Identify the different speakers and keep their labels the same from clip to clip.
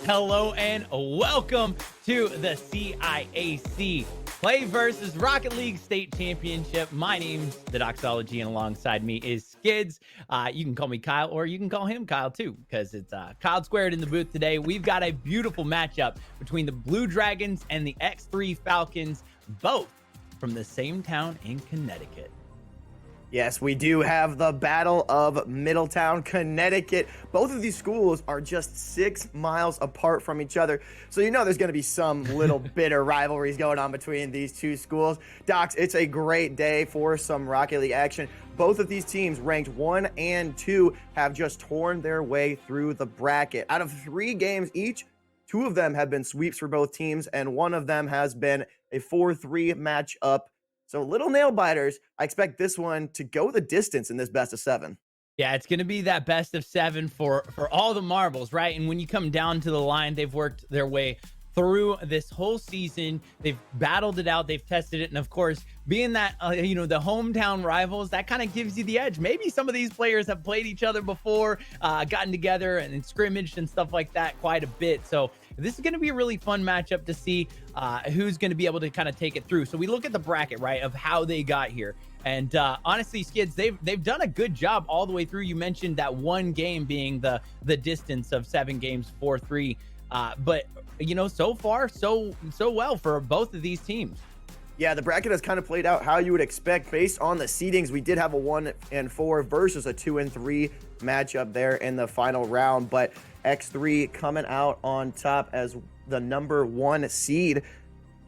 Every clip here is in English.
Speaker 1: Hello and welcome to the CIAC Play versus Rocket League State Championship. My name's the Doxology, and alongside me is Skids. You can call me Kyle, or you can call him Kyle too, because it's Kyle Squared in the booth today. We've got a beautiful matchup between the Blue Dragons and the X3 Falcons, both from the same town in Connecticut.
Speaker 2: Yes, we do have the Battle of Middletown, Connecticut. Both of these schools are just 6 miles apart from each other. So you know there's going to be some little bitter rivalries going on between these two schools. Docs, it's a great day for some Rocket League action. Both of these teams, ranked 1 and 2, have just torn their way through the bracket. Out of 3 games each, 2 of them have been sweeps for both teams, and 1 of them has been a 4-3 matchup. So little nail biters. I expect this one to go the distance in this best of 7.
Speaker 1: Yeah, it's going to be that best of 7 for all the marbles, right? And when you come down to the line, they've worked their way through this whole season. They've battled it out. They've tested it. And of course, being that, the hometown rivals, that kind of gives you the edge. Maybe some of these players have played each other before, gotten together and scrimmaged and stuff like that quite a bit. So this is going to be a really fun matchup to see who's going to be able to kind of take it through. So we look at the bracket, right, of how they got here. And honestly, Skids, they've done a good job all the way through. You mentioned that one game being the distance of 7 games, 4-3. But so far, so well for both of these teams.
Speaker 2: Yeah, the bracket has kind of played out how you would expect based on the seedings. We did have a 1 and 4 versus a 2 and 3 matchup there in the final round, but X3 coming out on top as the number 1 seed.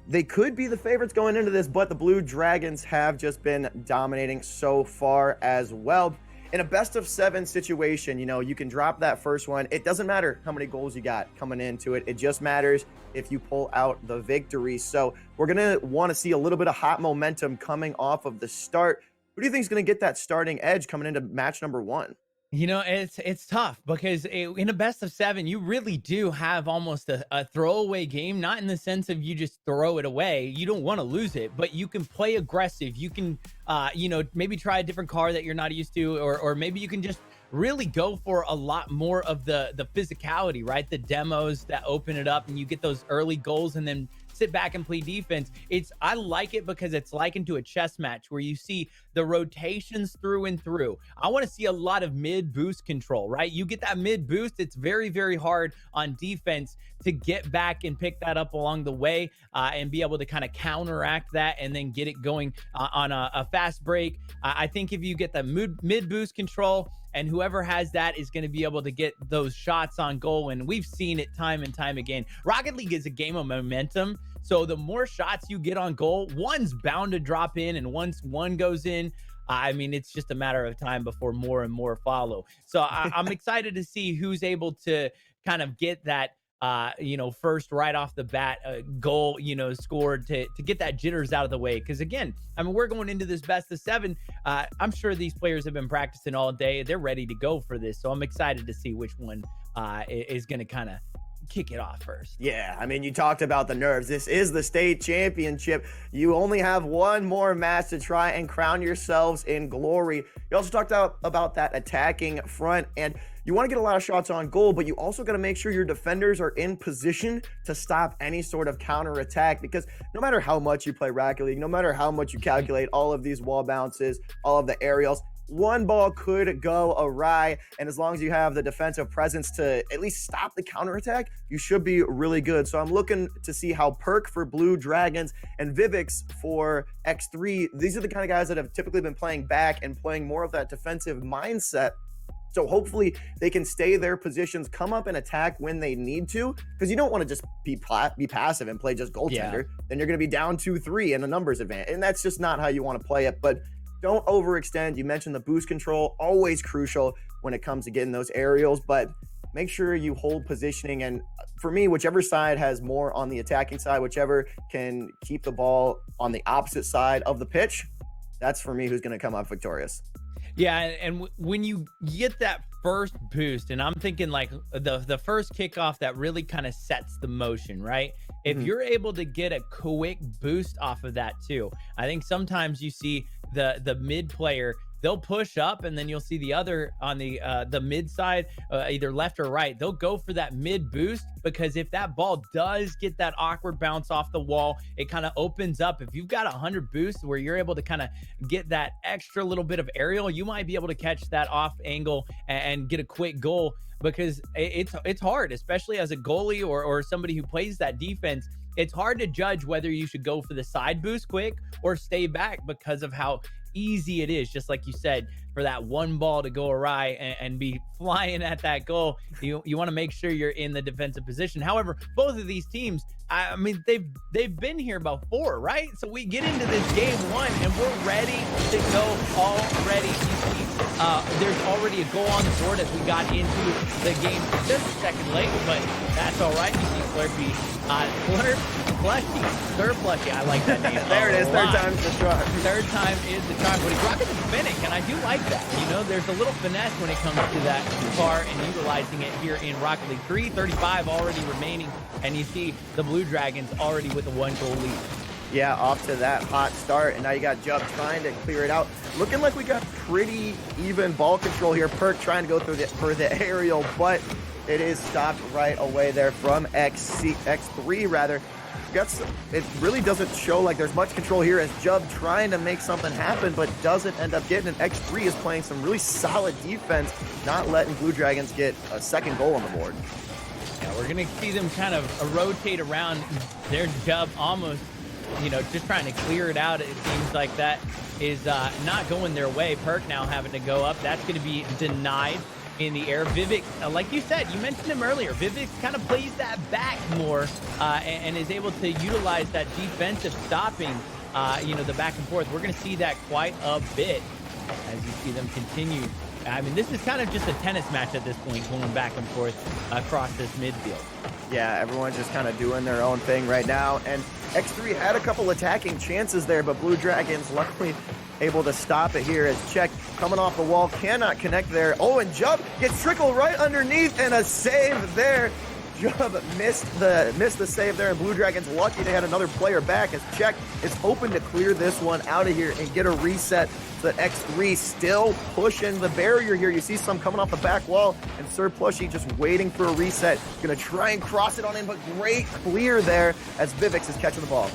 Speaker 2: They could be the favorites going into this, but the Blue Dragons have just been dominating so far as well. In a best of 7 situation, you can drop that first one. It doesn't matter how many goals you got coming into it. It just matters if you pull out the victory. So we're going to want to see a little bit of hot momentum coming off of the start. Who do you think is going to get that starting edge coming into match number 1?
Speaker 1: It's tough because in a best of 7, you really do have almost a throwaway game, not in the sense of you just throw it away. You don't want to lose it, but you can play aggressive. You can, maybe try a different car that you're not used to, or maybe you can just really go for a lot more of the physicality, right? The demos that open it up and you get those early goals and then sit back and play defense. I like it because it's likened to a chess match where you see the rotations through and through. I want to see a lot of mid boost control, right? You get that mid boost, it's very, very hard on defense to get back and pick that up along the way and be able to kind of counteract that and then get it going on a fast break. I think if you get the mid boost control, and whoever has that is going to be able to get those shots on goal. And we've seen it time and time again. Rocket League is a game of momentum. So the more shots you get on goal, one's bound to drop in. And once one goes in, it's just a matter of time before more and more follow. So I'm excited to see who's able to kind of get that, first right off the bat goal, scored to get that jitters out of the way. Because again, we're going into this best of 7. I'm sure these players have been practicing all day. They're ready to go for this. So I'm excited to see which one is going to kind of kick it off first.
Speaker 2: Yeah, you talked about the nerves. This is the state championship. You only have one more match to try and crown yourselves in glory. You also talked about that attacking front, and you want to get a lot of shots on goal, but you also got to make sure your defenders are in position to stop any sort of counterattack, because no matter how much you play Rocket League, no matter how much you calculate all of these wall bounces, all of the aerials, one ball could go awry, and as long as you have the defensive presence to at least stop the counterattack, you should be really good. So I'm looking to see how Perk for Blue Dragons and Vivix for X3, these are the kind of guys that have typically been playing back and playing more of that defensive mindset. So hopefully they can stay their positions, come up and attack when they need to, because you don't want to just be passive and play just goaltender.
Speaker 1: Yeah.
Speaker 2: Then you're going to be down 2-3 in a numbers advantage, and that's just not how you want to play it. But don't overextend. You mentioned the boost control, always crucial when it comes to getting those aerials, but make sure you hold positioning. And for me, whichever side has more on the attacking side, whichever can keep the ball on the opposite side of the pitch, that's for me who's going to come up victorious.
Speaker 1: Yeah, and when you get that first boost, and I'm thinking like the first kickoff that really kind of sets the motion, right? If you're able to get a quick boost off of that too, I think sometimes you see the mid player they'll push up, and then you'll see the other on the mid side, either left or right. They'll go for that mid boost, because if that ball does get that awkward bounce off the wall, it kind of opens up. If you've got 100 boosts where you're able to kind of get that extra little bit of aerial, you might be able to catch that off angle and get a quick goal, because it's hard, especially as a goalie or somebody who plays that defense. It's hard to judge whether you should go for the side boost quick or stay back, because of how easy it is, just like you said, for that one ball to go awry and be flying at that goal. You want to make sure you're in the defensive position. However, both of these teams, I mean, they've been here before, right? So we get into this game one and we're ready to go already. You see, there's already a goal on the board as we got into the game just a second late, but that's all right. You see Third Plushy. I like that name.
Speaker 2: There it is. Third time's the charm.
Speaker 1: Third time is the charm, but he's rocking the Fennec, and I do like that. You know, there's a little finesse when it comes to that car and utilizing it here in Rocket League 3:35 already remaining, and you see the Blue Dragons already with a 1-goal lead.
Speaker 2: Yeah, off to that hot start, and now you got Jub trying to clear it out. Looking like we got pretty even ball control here. Perk trying to go through for the aerial, but it is stopped right away there from X3 rather. It really doesn't show like there's much control here, as Jub trying to make something happen, but doesn't end up getting it. X3 is playing some really solid defense, not letting Blue Dragons get a second goal on the board.
Speaker 1: Yeah, we're going to see them kind of rotate around. There's Jub almost, you know, just trying to clear it out. It seems like that is not going their way. Perk now having to go up. That's going to be denied in the air. Vivek, like you said, you mentioned him earlier, Vivek kind of plays that back more and is able to utilize that defensive stopping, you know, the back and forth. We're going to see that quite a bit as you see them continue. I mean, this is kind of just a tennis match at this point, going back and forth across this midfield.
Speaker 2: Yeah, everyone's just kind of doing their own thing right now, and X3 had a couple attacking chances there, but Blue Dragons luckily able to stop it here as Check coming off the wall, cannot connect there. Oh, and Jub gets trickled right underneath, and a save there. Jub missed the save there, and Blue Dragons lucky they had another player back, as Check is hoping to clear this one out of here and get a reset. The X3 still pushing the barrier here. You see some coming off the back wall, and Sir Plushy just waiting for a reset. Gonna try and cross it on in, but great clear there as Vivix is catching the ball.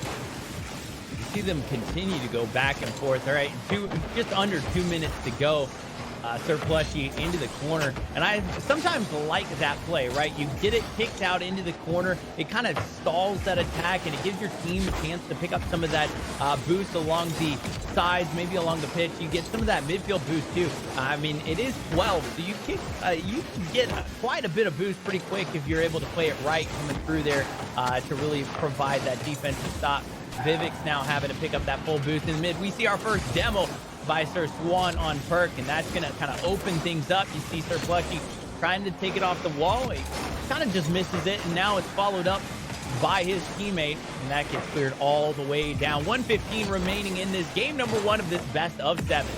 Speaker 1: You see them continue to go back and forth. All right, just under 2 minutes to go. Sir Plushy into the corner, and I sometimes like that play, right? You get it kicked out into the corner, it kind of stalls that attack, and it gives your team a chance to pick up some of that boost along the sides, maybe along the pitch. You get some of that midfield boost too. I mean, it is 12, so you can get quite a bit of boost pretty quick if you're able to play it right coming through there to really provide that defensive stop. Vivek's now having to pick up that full boost in the mid. We see our first demo by Sir Swan on Perk, and that's going to kind of open things up. You see Sir Plushy trying to take it off the wall. He kind of just misses it, and now it's followed up by his teammate, and that gets cleared all the way down. 1:15 remaining in this game number one of this best of 7.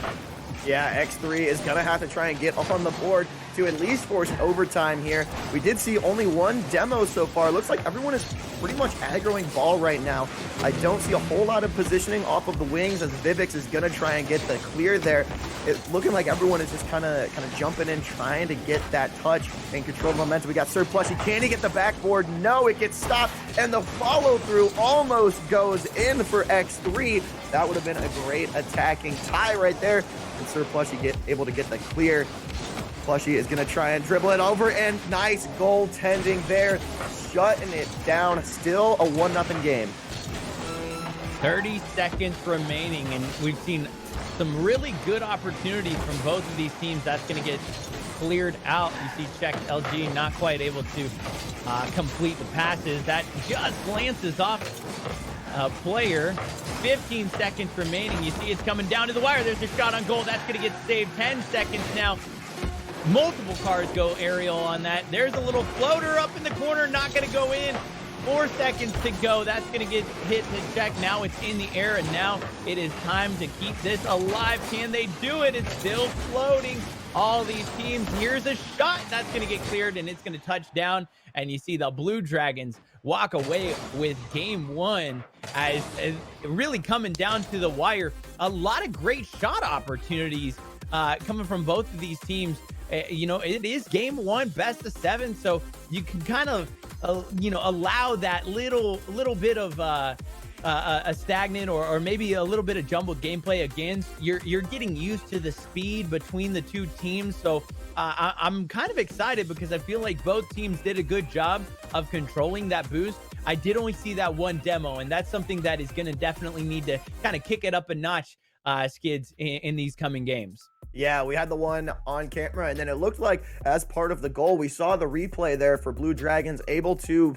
Speaker 2: Yeah, X3 is going to have to try and get on the board to at least force an overtime here. We did see only one demo so far. Looks like everyone is pretty much aggroing ball right now. I don't see a whole lot of positioning off of the wings, as Vivix is going to try and get the clear there. It's looking like everyone is just kind of jumping in, trying to get that touch and control the momentum. We got Sir Plushy. Can he get the backboard? No, it gets stopped, and the follow-through almost goes in for X3. That would have been a great attacking tie right there. And Sir Plushy able to get the clear. Plushy is going to try and dribble it over, and nice goaltending there, shutting it down. Still a 1-0 game.
Speaker 1: 30 seconds remaining, and we've seen some really good opportunities from both of these teams. That's going to get cleared out. You see Czech LG not quite able to complete the passes. That just glances off a player. 15 seconds remaining. You see it's coming down to the wire. There's a shot on goal. That's going to get saved. 10 seconds now. Multiple cars go aerial on that. There's a little floater up in the corner, not going to go in. 4 seconds to go. That's going to get hit to check. Now it's in the air, and now it is time to keep this alive. Can they do it? It's still floating. All these teams. Here's a shot. That's going to get cleared, and it's going to touch down. And you see the Blue Dragons walk away with game one as really coming down to the wire. A lot of great shot opportunities coming from both of these teams. You know, it is game one, best of 7, so you can kind of, you know, allow that little bit of a stagnant or maybe a little bit of jumbled gameplay against. You're getting used to the speed between the two teams, so I'm kind of excited because I feel like both teams did a good job of controlling that boost. I did only see that one demo, and that's something that is going to definitely need to kind of kick it up a notch, Skids, in these coming games.
Speaker 2: Yeah, we had the one on camera, and then it looked like as part of the goal, we saw the replay there for Blue Dragons able to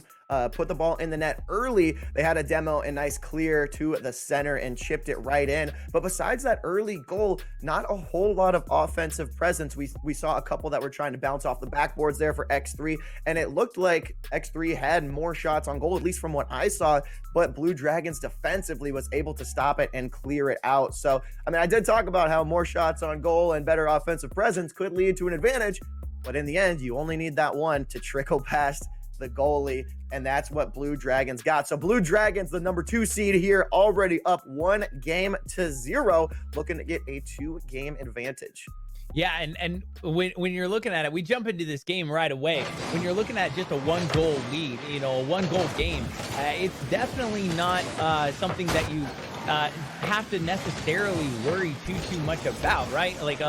Speaker 2: put the ball in the net early. They had a demo and nice clear to the center and chipped it right in. But besides that early goal, not a whole lot of offensive presence. We saw a couple that were trying to bounce off the backboards there for X3, and it looked like X3 had more shots on goal, at least from what I saw, but Blue Dragons defensively was able to stop it and clear it out. So, I mean, I did talk about how more shots on goal and better offensive presence could lead to an advantage, but in the end, you only need that one to trickle past the goalie, and that's what Blue Dragons got. So Blue Dragons, the number 2 seed here, already up 1-0, looking to get a 2-game advantage.
Speaker 1: Yeah, and when you're looking at it, we jump into this game right away. When you're looking at just a 1-goal lead, you know, a 1-goal game, it's definitely not something that you have to necessarily worry too much about, right? Like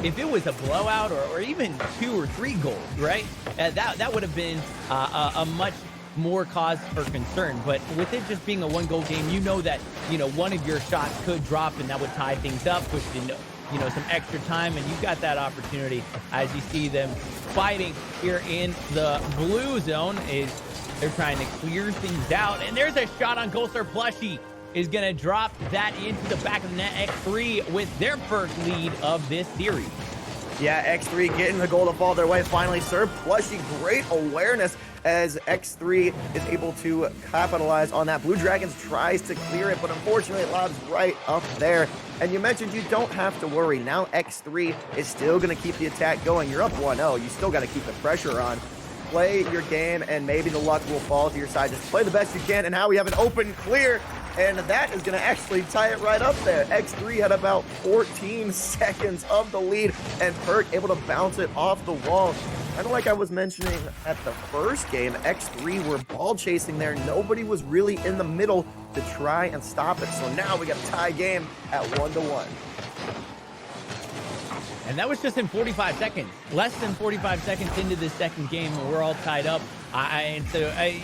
Speaker 1: if it was a blowout or even 2 or 3 goals, right? That would have been a much more cause for concern. But with it just being a 1-goal game, you know that, you know, one of your shots could drop and that would tie things up, push into, you know, some extra time, and you've got that opportunity as you see them fighting here in the blue zone. They're trying to clear things out, and there's a shot on goal. Sir Plushy is going to drop that into the back of the net. X3 with their first lead of this series.
Speaker 2: Yeah, X3 getting the goal to fall their way. Finally, Sir Plushy, great awareness as X3 is able to capitalize on that. Blue Dragons tries to clear it, but unfortunately it lobs right up there. And you mentioned you don't have to worry. Now X3 is still going to keep the attack going. You're up 1-0. You still got to keep the pressure on. Play your game, and maybe the luck will fall to your side. Just play the best you can, and now we have an open clear, and that is going to actually tie it right up there. X3 had about 14 seconds of the lead, and Perk able to bounce it off the wall. Kind of like I was mentioning at the first game, X3 were ball chasing there. Nobody was really in the middle to try and stop it. So now we got a tie game at 1-1.
Speaker 1: And that was just in 45 seconds. Less than 45 seconds into this second game, and we're all tied up.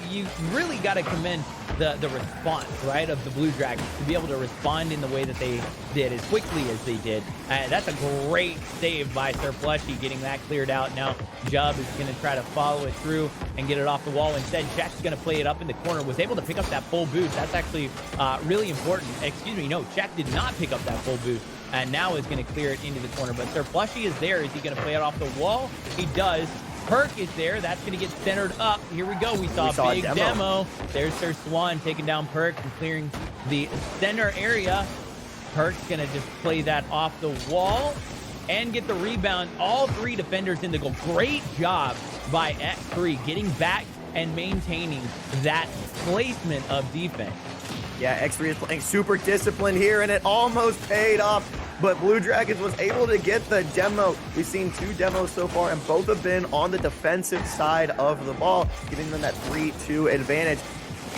Speaker 1: You really got to commend the response, right, of the Blue Dragons to be able to respond in the way that they did, as quickly as they did. That's a great save by Sir Plushy, getting that cleared out. Now Jub is going to try to follow it through and get it off the wall. Instead, Check's going to play it up in the corner. Was able to pick up that full boost. That's actually really important. Excuse me, no, Check did not pick up that full boost, and now is going to clear it into the corner. But Sir Plushy is there. Is he going to play it off the wall? He does. Perk is there. That's going to get centered up. Here we go. We saw a big demo. There's Sir Swan taking down Perk and clearing the center area. Perk's going to just play that off the wall and get the rebound. All 3 defenders in the goal. Great job by X3 getting back and maintaining that placement of defense.
Speaker 2: Yeah, X3 is playing super disciplined here, and it almost paid off. But Blue Dragons was able to get the demo. We've seen 2 demos so far, and both have been on the defensive side of the ball, giving them that 3-2 advantage.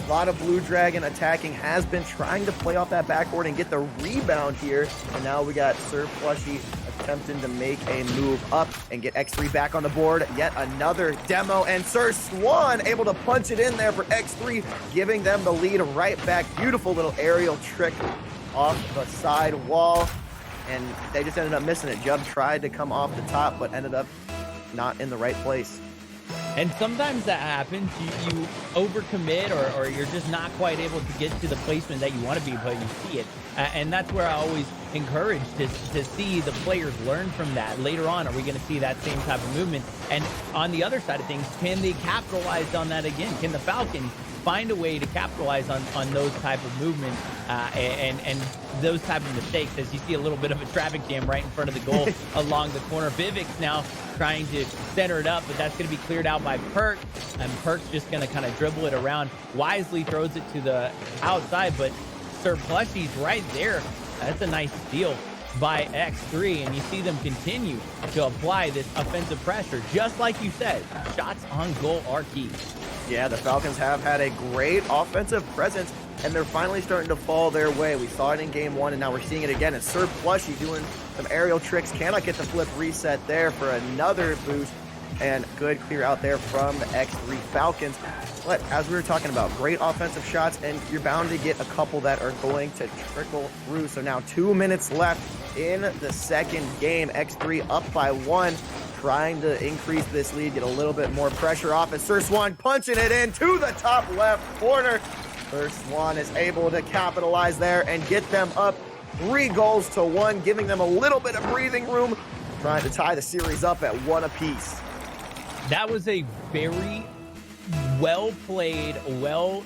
Speaker 2: A lot of Blue Dragon attacking has been trying to play off that backboard and get the rebound here. And now we got Sir Plushy attempting to make a move up and get X3 back on the board. Yet another demo, and Sir Swan able to punch it in there for X3, giving them the lead right back. Beautiful little aerial trick off the side wall, and they just ended up missing it. Jub tried to come off the top, but ended up not in the right place.
Speaker 1: And sometimes that happens. You overcommit, or you're just not quite able to get to the placement that you want to be, but you see it. And that's where I always encourage to see the players learn from that. Later on, are we going to see that same type of movement? And on the other side of things, can they capitalize on that again? Can the Falcons find a way to capitalize on those type of movements and those type of mistakes, as you see a little bit of a traffic jam right in front of the goal along the corner. Vivek's now trying to center it up, but that's going to be cleared out by Perk, and Perk's just going to kind of dribble it around. Wisely throws it to the outside, but Sir Plushy's right there. That's a nice steal by X3, and you see them continue to apply this offensive pressure. Just like you said, shots on goal are key.
Speaker 2: Yeah, the Falcons have had a great offensive presence, and they're finally starting to fall their way. We saw it in game one, and now we're seeing it again. And Sir Plushy doing some aerial tricks. Cannot get the flip reset there for another boost, and good clear out there from the X3 Falcons. But as we were talking about, great offensive shots, and you're bound to get a couple that are going to trickle through. So now 2 minutes left in the second game. X3 up by 1, trying to increase this lead, get a little bit more pressure off, and Sir Swan punching it in to the top left corner. Sir Swan is able to capitalize there and get them up 3 goals to 1, giving them a little bit of breathing room, trying to tie the series up at 1 apiece.
Speaker 1: That was a very well played, well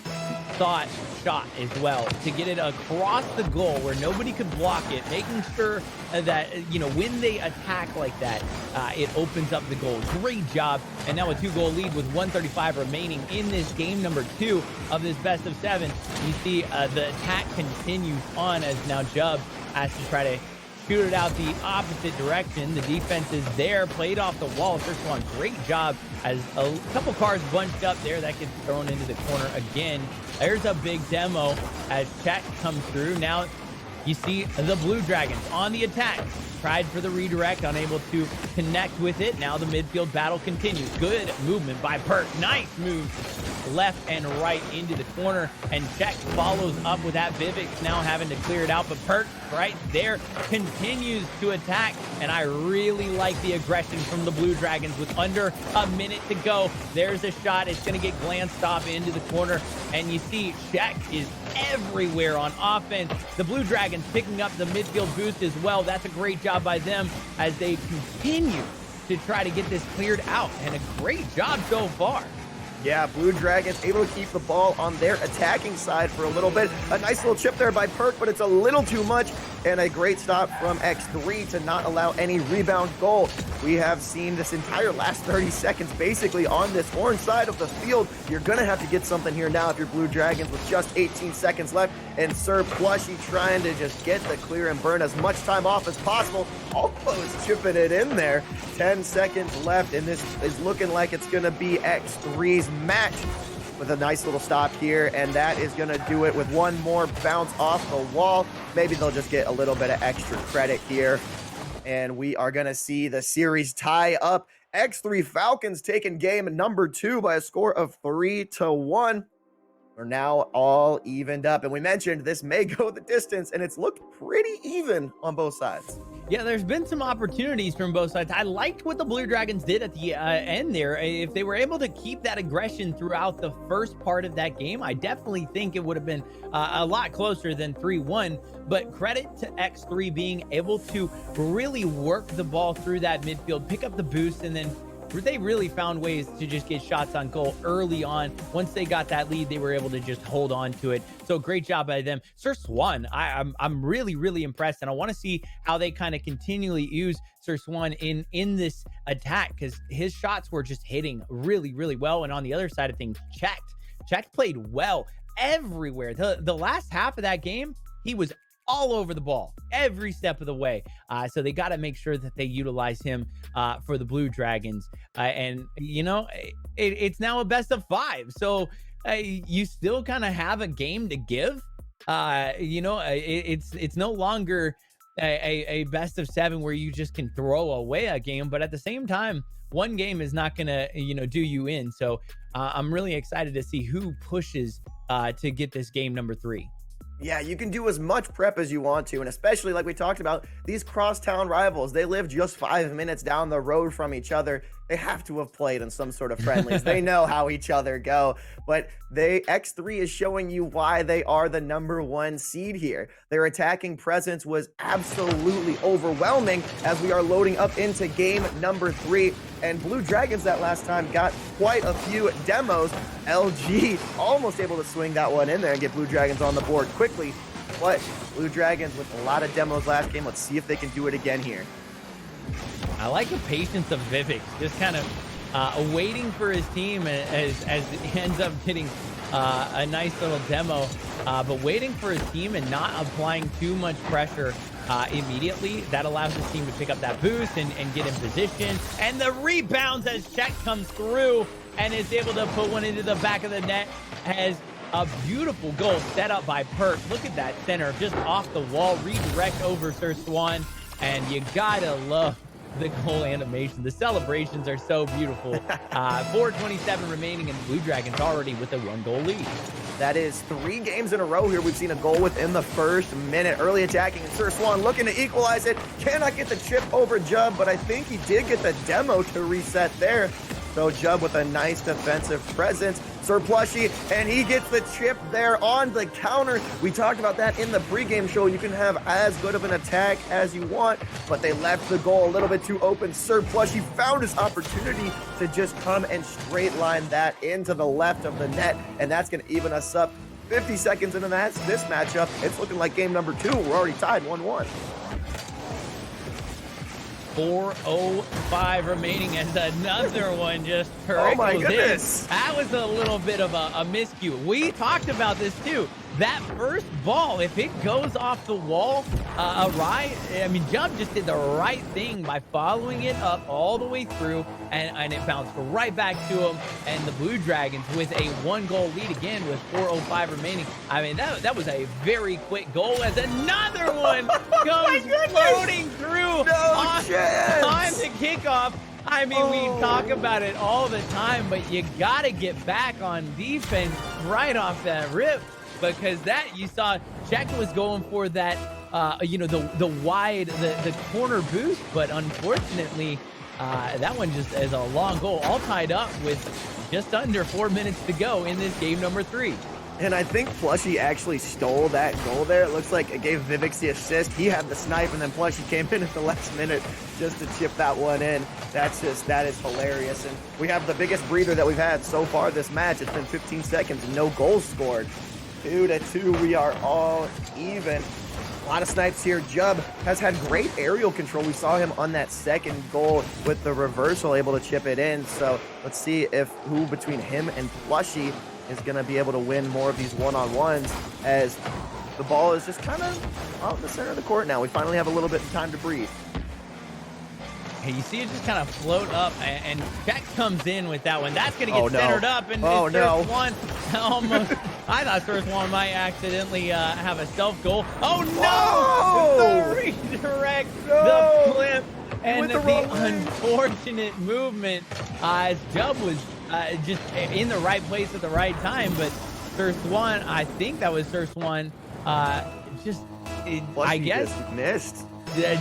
Speaker 1: thought shot as well, to get it across the goal where nobody could block it, making sure that, you know, when they attack like that, it opens up the goal. Great job. And now a 2-goal lead with 1:35 remaining in this game number 2 of this best of 7. You see the attack continues on as now Jubb has to try to shoot it out the opposite direction. The defense is there, played off the wall. First one, great job as a couple cars bunched up there. That gets thrown into the corner again. There's a big demo as check comes through. Now you see the Blue Dragons on the attack. Tried for the redirect, unable to connect with it. Now the midfield battle continues. Good movement by Perk. Nice move left and right into the corner, and Check follows up with that. Vivix now having to clear it out, but Perk right there continues to attack, and I really like the aggression from the Blue Dragons with under a minute to go. There's a shot. It's going to get glanced off into the corner, and you see Check is everywhere on offense. The Blue Dragons picking up the midfield boost as well. That's a great job by them as they continue to try to get this cleared out, and a great job so far.
Speaker 2: Yeah, Blue Dragons able to keep the ball on their attacking side for a little bit. A nice little chip there by Perk, but it's a little too much. And a great stop from X3 to not allow any rebound goal. We have seen this entire last 30 seconds basically on this orange side of the field. You're going to have to get something here now if you're Blue Dragons with just 18 seconds left. And Sir Plushy trying to just get the clear and burn as much time off as possible. Almost chipping it in there. 10 seconds left, and this is looking like it's going to be X3's match with a nice little stop here, and that is going to do it with one more bounce off the wall. Maybe they'll just get a little bit of extra credit here, and we are going to see the series tie up. X3 Falcons taking game number 2 by a score of 3-1. We're now all evened up, and we mentioned this may go the distance, and it's looked pretty even on both sides.
Speaker 1: Yeah, there's been some opportunities from both sides. I liked what the Blue Dragons did at the end there. If they were able to keep that aggression throughout the first part of that game, I definitely think it would have been a lot closer than 3-1. But credit to X3 being able to really work the ball through that midfield, pick up the boost, and then they really found ways to just get shots on goal early on. Once they got that lead, they were able to just hold on to it. So great job by them. Sir Swan, I'm really impressed, and I want to see how they kind of continually use Sir Swan in this attack, because his shots were just hitting really well. And on the other side of things, Check played well everywhere. The last half of that game, he was all over the ball every step of the way. So they got to make sure that they utilize him for the Blue Dragons. And, you know, it's now a best of 5. So you still kind of have a game to give. You know, it's no longer a best of 7 where you just can throw away a game. But at the same time, one game is not going to, you know, do you in. So I'm really excited to see who pushes to get this game number 3.
Speaker 2: Yeah, you can do as much prep as you want to, and especially like we talked about, these crosstown rivals, they live just 5 minutes down the road from each other. They have to have played in some sort of friendlies. They know how each other go, but X3 is showing you why they are the number 1 seed here. Their attacking presence was absolutely overwhelming as we are loading up into game number 3. And Blue Dragons that last time got quite a few demos. LG almost able to swing that one in there and get Blue Dragons on the board quickly. But Blue Dragons with a lot of demos last game. Let's see if they can do it again here.
Speaker 1: I like the patience of Vivix, just kind of waiting for his team as he ends up getting a nice little demo, but waiting for his team and not applying too much pressure immediately. That allows his team to pick up that boost and get in position. And the rebounds as Check comes through and is able to put one into the back of the net. Has a beautiful goal set up by Perk. Look at that center, just off the wall, redirect over Sir Swan. And you gotta love the goal animation. The celebrations are so beautiful. 4:27 remaining, and Blue Dragons already with a 1-goal lead.
Speaker 2: That is 3 games in a row here. We've seen a goal within the first minute. Early attacking, and Sir Swan looking to equalize it. Cannot get the chip over Jub, but I think he did get the demo to reset there. So Jub with a nice defensive presence. Sir Plushy, and he gets the chip there on the counter. We talked about that in the pregame show. You can have as good of an attack as you want, but they left the goal a little bit too open. Sir Plushy found his opportunity to just come and straight line that into the left of the net, and that's going to even us up. 50 seconds into this matchup, it's looking like game number 2. We're already tied 1-1.
Speaker 1: 4:05 remaining, and another one just
Speaker 2: Oh my
Speaker 1: trickles
Speaker 2: goodness.
Speaker 1: in. That was a little bit of a miscue. We talked about this too. That first ball, if it goes off the wall awry, I mean, Jump just did the right thing by following it up all the way through, and it bounced right back to him. And the Blue Dragons with a 1-goal lead again with 4:05 remaining. I mean, that was a very quick goal as another one comes floating through on the kickoff. I mean, we talk about it all the time, but you got to get back on defense right off that rip, because that, you saw Check was going for that, the wide, the corner boost, but unfortunately, that one just is a long goal, all tied up with just under 4 minutes to go in this game number 3.
Speaker 2: And I think Plushy actually stole that goal there. It looks like it gave Vivix the assist. He had the snipe, and then Plushy came in at the last minute just to chip that one in. That is hilarious. And we have the biggest breather that we've had so far this match. It's been 15 seconds and no goals scored. 2-2, we are all even. A lot of snipes here. Jub has had great aerial control. We saw him on that second goal with the reversal, able to chip it in. So let's see who between him and Plushy is going to be able to win more of these one-on-ones, as the ball is just kind of out in the center of the court now. We finally have a little bit of time to breathe.
Speaker 1: Hey, you see it just kind of float up, and Check comes in with that one. That's going to get centered up, and First One almost. I thought First One might accidentally have a self-goal. Oh, no! The redirect, the flip, and the unfortunate movement as Jub was just in the right place at the right time, but Sir Swan, I think that was Sir Swan, I guess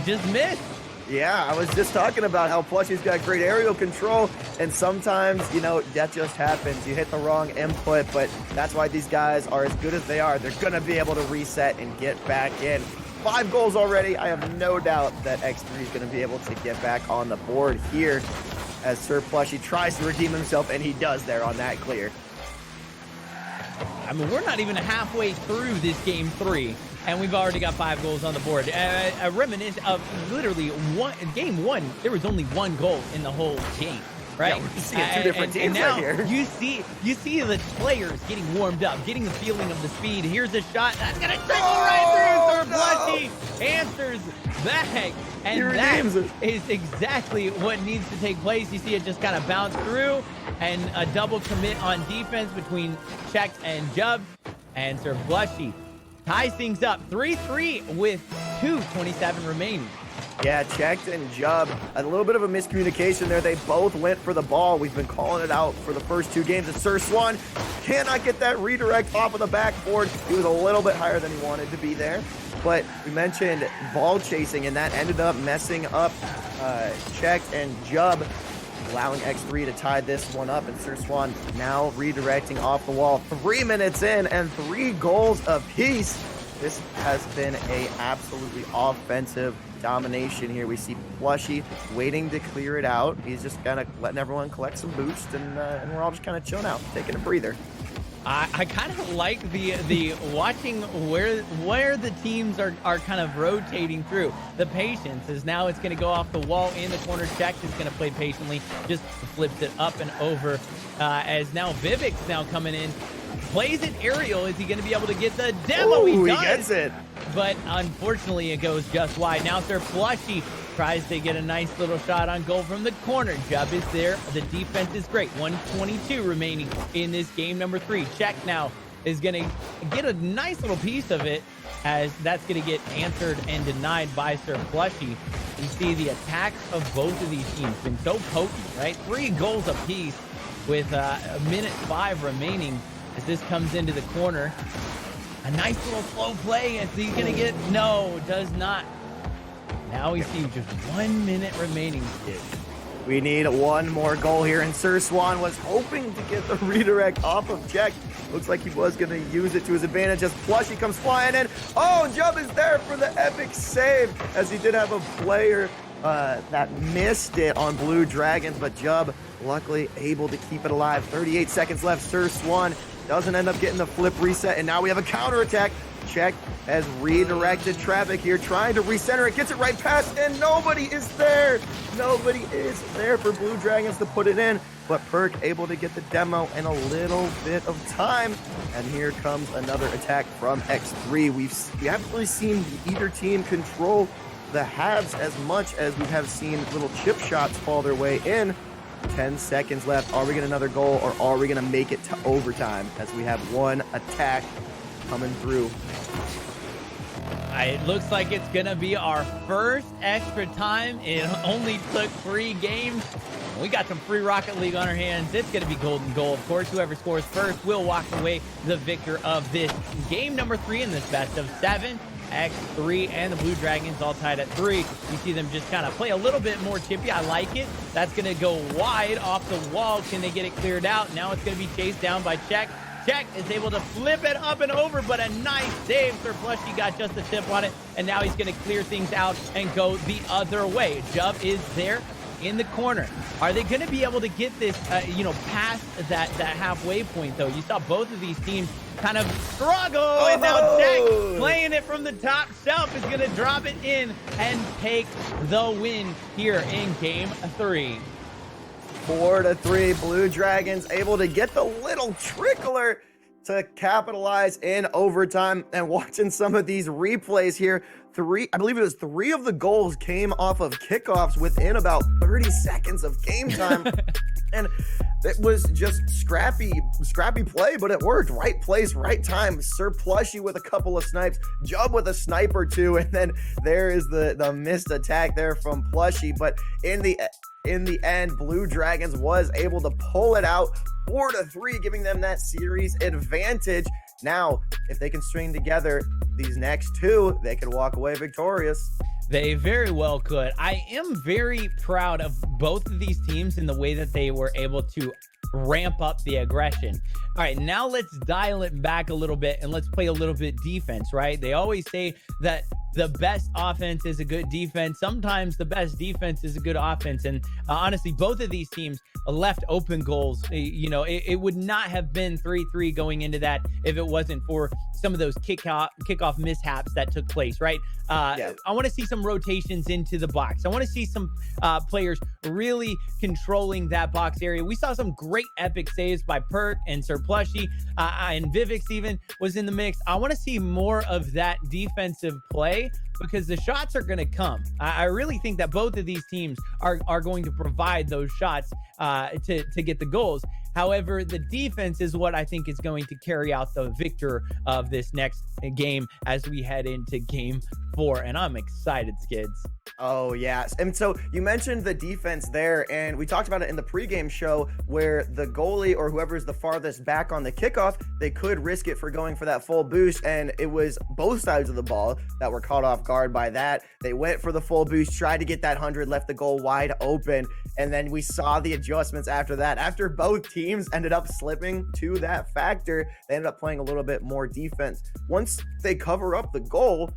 Speaker 1: just missed.
Speaker 2: Yeah, I was just talking about how Plushy's got great aerial control, and sometimes, that just happens. You hit the wrong input, but that's why these guys are as good as they are. They're going to be able to reset and get back in. 5 goals already. I have no doubt that X3 is going to be able to get back on the board here as Sir Plushy tries to redeem himself, and he does there on that clear.
Speaker 1: I mean, we're not even halfway through this game 3, and we've already got 5 goals on the board. A reminiscence of literally game 1, there was only 1 goal in the whole game. Right,
Speaker 2: yeah, we're seeing 2 different teams
Speaker 1: now
Speaker 2: right here.
Speaker 1: You see the players getting warmed up, getting the feeling of the speed. Here's a shot that's gonna trickle right through. Sir Plushy answers back, and that is exactly what needs to take place. You see it just kind of bounce through, and a double commit on defense between Check and Jub, and Sir Plushy ties things up 3-3 with 2:27 remaining.
Speaker 2: Yeah, Checked and Jub, a little bit of a miscommunication there. They both went for the ball. We've been calling it out for the first 2 games. And Sir Swan cannot get that redirect off of the backboard. He was a little bit higher than he wanted to be there. But we mentioned ball chasing, and that ended up messing up Checked and Jub, allowing X3 to tie this one up. And Sir Swan now redirecting off the wall. 3 minutes in and 3 goals apiece. This has been a absolutely offensive domination here. We see Plushy waiting to clear it out. He's just kind of letting everyone collect some boost, and we're all just kind of chilling out, taking a breather.
Speaker 1: I kind of like the watching where the teams are kind of rotating through. The patience is now it's going to go off the wall in the corner. Check is going to play patiently, just flips it up and over. As now Vivix now coming in, plays it aerial. Is he going to be able to get the demo?
Speaker 2: Ooh, he gets it.
Speaker 1: but unfortunately it goes just wide. Now Sir Plushy tries to get a nice little shot on goal from the corner. Jub is there. The defense is great. 122 remaining in this game number 3. Check now is going to get a nice little piece of it, as that's going to get answered and denied by Sir Plushy. You see the attacks of both of these teams been so potent, right? 3 goals apiece with a minute 5 remaining as this comes into the corner. A nice little slow play. Is he going to get? No, does not. Now we see just 1 minute remaining.
Speaker 2: We need one more goal here, and Sir Swan was hoping to get the redirect off of Check. Looks like he was going to use it to his advantage as Plushy comes flying in. Oh, Jub is there for the epic save, as he did have a player that missed it on Blue Dragons, but Jub luckily able to keep it alive. 38 seconds left. Sir Swan doesn't end up getting the flip reset, and now we have a counterattack. Check has redirected traffic here, trying to recenter it, gets it right past, and nobody is there. Nobody is there for Blue Dragons to put it in, but Perk able to get the demo in a little bit of time. And here comes another attack from X3. We haven't really seen either team control the halves as much as we have seen little chip shots fall their way in. 10 seconds left. Are we getting another goal, or are we going to make it to overtime, as we have one attack coming through?
Speaker 1: It looks like it's going to be our first extra time. It only took 3 games. We got some free Rocket League on our hands. It's going to be golden goal. Of course, whoever scores first will walk away the victor of this game number 3 in this best of 7. X3 and the Blue Dragons all tied at 3. You see them just kind of play a little bit more chippy. I like it. That's going to go wide off the wall. Can they get it cleared out? Now it's going to be chased down by Check. Check is able to flip it up and over, but a nice save. Sir Plushy got just a tip on it, and now he's going to clear things out and go the other way. Jub is there in the corner. Are they going to be able to get this, past that halfway point, though? You saw both of these teams kind of struggle, and now Check playing it from the top shelf is going to drop it in and take the win here in game 3.
Speaker 2: 4-3, Blue Dragons able to get the little trickler to capitalize in overtime. And watching some of these replays here, I believe it was 3 of the goals came off of kickoffs within about 30 seconds of game time. And it was just scrappy play, but it worked. Right place, right time. Sir Plushy with a couple of snipes, Jub with a snipe or 2, and then there is the missed attack there from Plushy. But in the end, Blue Dragons was able to pull it out 4-3, giving them that series advantage. Now, if they can string together these next 2, they can walk away victorious.
Speaker 1: They very well could. I am very proud of both of these teams in the way that they were able to ramp up the aggression. All right, now let's dial it back a little bit and let's play a little bit defense, right? They always say that the best offense is a good defense. Sometimes the best defense is a good offense. And honestly, both of these teams left open goals. It would not have been 3-3 going into that if it wasn't for some of those kickoff mishaps that took place, right? I want to see some rotations into the box. I want to see some players really controlling that box area. We saw some great epic saves by Perk and Sir Plushy, and Vivix even was in the mix. I want to see more of that defensive play, because the shots are going to come. I really think that both of these teams are going to provide those shots to get the goals. However, the defense is what I think is going to carry out the victor of this next game as we head into game 4. And I'm excited, Skids.
Speaker 2: Oh, yes. And so you mentioned the defense there, and we talked about it in the pregame show where the goalie or whoever's the farthest back on the kickoff, they could risk it for going for that full boost. And it was both sides of the ball that were caught off guard by that. They went for the full boost, tried to get that 100, left the goal wide open. And then we saw the adjustments after that. After both teams ended up slipping to that factor, they ended up playing a little bit more defense. Once they cover up the goal,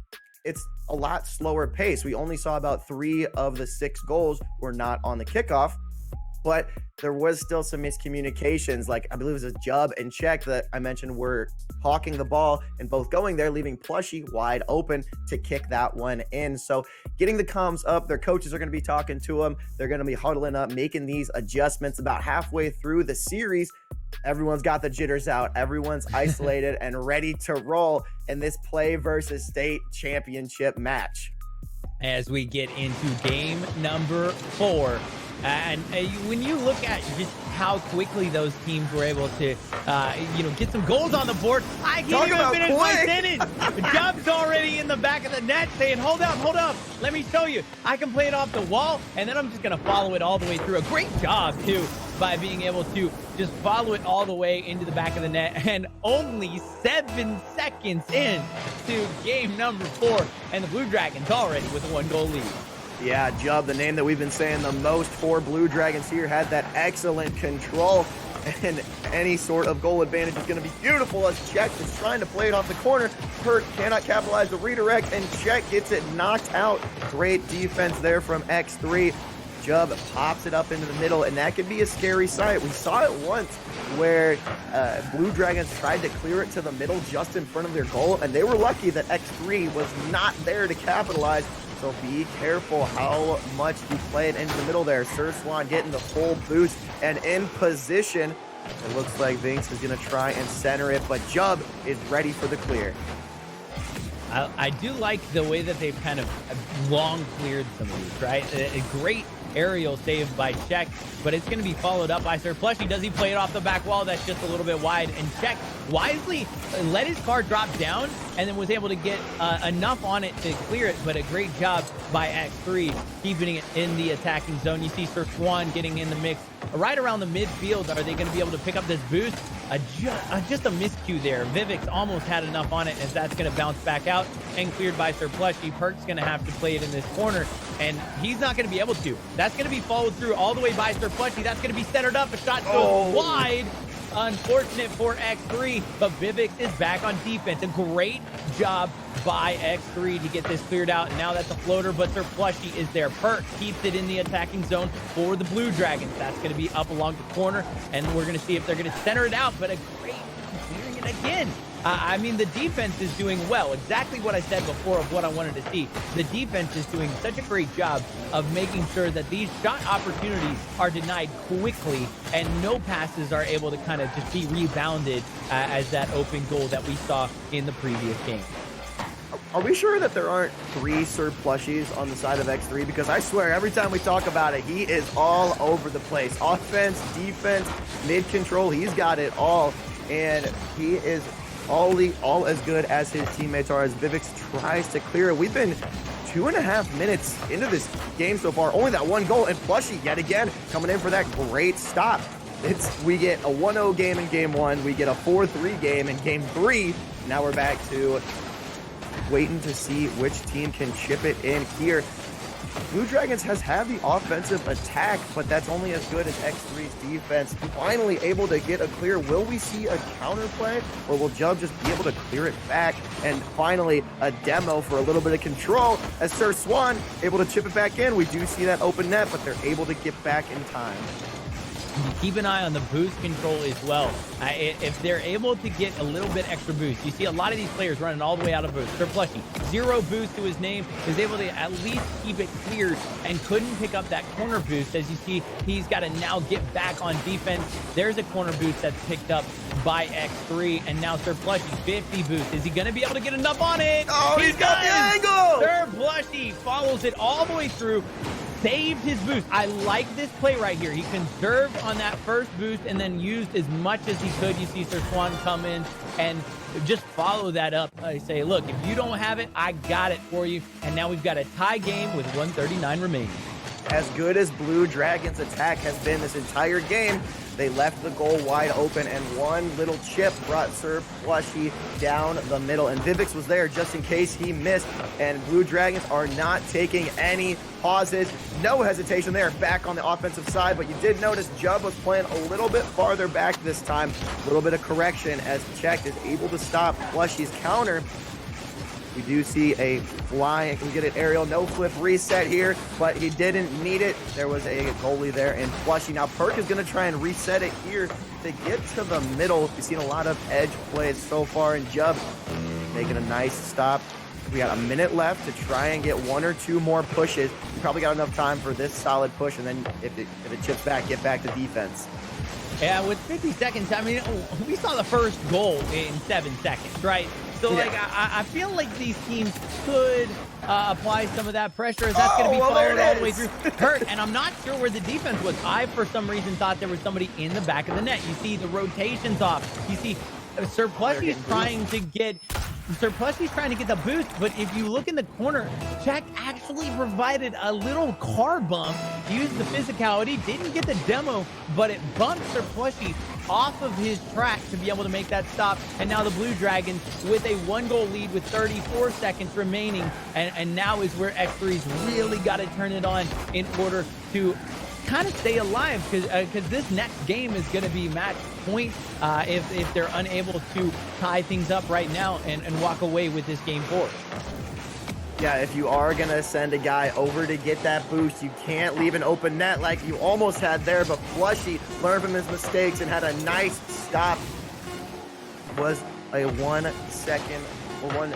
Speaker 2: it's a lot slower pace. We only saw about 3 of the 6 goals were not on the kickoff, but there was still some miscommunications. Like I believe it was a Jub and Check that I mentioned were hawking the ball and both going there, leaving Plushy wide open to kick that one in. So getting the comms up, their coaches are going to be talking to them. They're going to be huddling up, making these adjustments about halfway through the series. Everyone's got the jitters out. Everyone's isolated and ready to roll in this play versus state championship match.
Speaker 1: As we get into game number 4. And when you look at just how quickly those teams were able to, get some goals on the board, I can't even finish my sentence. Dub's already in the back of the net saying, hold up, let me show you. I can play it off the wall, and then I'm just going to follow it all the way through. A great job, too, by being able to just follow it all the way into the back of the net. And only 7 seconds in to game number 4, and the Blue Dragons already with a 1-goal lead.
Speaker 2: Yeah, Jub, the name that we've been saying the most for Blue Dragons here, had that excellent control, and any sort of goal advantage is going to be beautiful as Czech is trying to play it off the corner. Hurt cannot capitalize the redirect, and Czech gets it knocked out. Great defense there from X3. Jub pops it up into the middle, and that could be a scary sight. We saw it once where Blue Dragons tried to clear it to the middle just in front of their goal, and they were lucky that X3 was not there to capitalize. So be careful how much you play it into the middle there. Sir Swan getting the full boost and in position. It looks like Vinks is going to try and center it, but Jub is ready for the clear.
Speaker 1: I do like the way that they've kind of long cleared some of these, right? A great aerial save by Czech, but it's going to be followed up by Sir Plushy. Does he play it off the back wall? That's just a little bit wide, and Czech wisely let his car drop down and then was able to get enough on it to clear it, but a great job by X3 keeping it in the attacking zone. You see Sir Swan getting in the mix right around the midfield. Are they going to be able to pick up this boost? Just a miscue there. Vivix almost had enough on it, as that's going to bounce back out and cleared by Sir Plushy. Perk's going to have to play it in this corner, and he's not going to be able to. That's going to be followed through all the way by Sir Plushy. That's going to be centered up. A shot goes wide. Unfortunate for X3, but Vivix is back on defense. A great job by X3 to get this cleared out. And now that's a floater, but Sir Plushy is there. Perk keeps it in the attacking zone for the Blue Dragons. That's going to be up along the corner, and we're going to see if they're going to center it out, but a great clearing it again. I mean, the defense is doing well. Exactly what I said before of what I wanted to see. The defense is doing such a great job of making sure that these shot opportunities are denied quickly and no passes are able to kind of just be rebounded as that open goal that we saw in the previous game.
Speaker 2: Are we sure that there aren't 3 Sir Plushies on the side of X3? Because I swear, every time we talk about it, he is all over the place. Offense, defense, mid-control, he's got it all. And he is all as good as his teammates are, as Vivix tries to clear it. We've been 2.5 minutes into this game so far. Only that 1 goal, and Plushy yet again coming in for that great stop. We get a 1-0 game in game 1. We get a 4-3 game in game 3. Now we're back to waiting to see which team can chip it in here. Blue Dragons has had the offensive attack, but that's only as good as X3's defense. Finally able to get a clear. Will we see a counterplay, or will Jub just be able to clear it back? And finally, a demo for a little bit of control as Sir Swan able to chip it back in. We do see that open net, but they're able to get back in time.
Speaker 1: Keep an eye on the boost control as well. If they're able to get a little bit extra boost, you see a lot of these players running all the way out of boost. Sir Plushy, 0 boost to his name, is able to at least keep it cleared and couldn't pick up that corner boost. As you see, he's got to now get back on defense. There's a corner boost that's picked up by X3, and now Sir Plushy, 50 boost. Is he going to be able to get enough on it?
Speaker 2: Oh, he's got the angle!
Speaker 1: Sir Plushy follows it all the way through. Saved his boost. I like this play right here. He conserved on that first boost and then used as much as he could. You see Sir Swan come in and just follow that up. I say, look, if you don't have it, I got it for you. And now we've got a tie game with 1:39 remaining.
Speaker 2: As good as Blue Dragons' attack has been this entire game, they left the goal wide open, and one little chip brought Sir Plushy down the middle. And Vivix was there just in case he missed. And Blue Dragons are not taking any pauses. No hesitation there, back on the offensive side. But you did notice Jub was playing a little bit farther back this time. A little bit of correction as Czech is able to stop Plushy's counter. We do see a fly and can get an aerial, no flip reset here, but he didn't need it. There was a goalie there in Plushy. Now Perk is going to try and reset it here to get to the middle. We've seen a lot of edge plays so far, and Jub making a nice stop. We got a minute left to try and get 1 or 2 more pushes. We probably got enough time for this solid push, and then if it chips back, get back to defense.
Speaker 1: Yeah, with 50 seconds, I mean, we saw the first goal in 7 seconds, right? So, like, I feel like these teams could apply some of that pressure as that's going to be fired all the way through. Hurt, and I'm not sure where the defense was. I, for some reason, thought there was somebody in the back of the net. You see the rotations off. You see Surplussy's trying to get the boost, but if you look in the corner, Jack actually provided a little car bump, used the physicality, didn't get the demo, but it bumped Surplussy off of his track to be able to make that stop. And now the Blue Dragons with a 1-goal lead with 34 seconds remaining, and now is where X3's really got to turn it on in order to kind of stay alive, because this next game is going to be match point if they're unable to tie things up right now and walk away with this game forward.
Speaker 2: Yeah, if you are going to send a guy over to get that boost, you can't leave an open net like you almost had there, but Flushy learned from his mistakes and had a nice stop. Was a 1 second, or one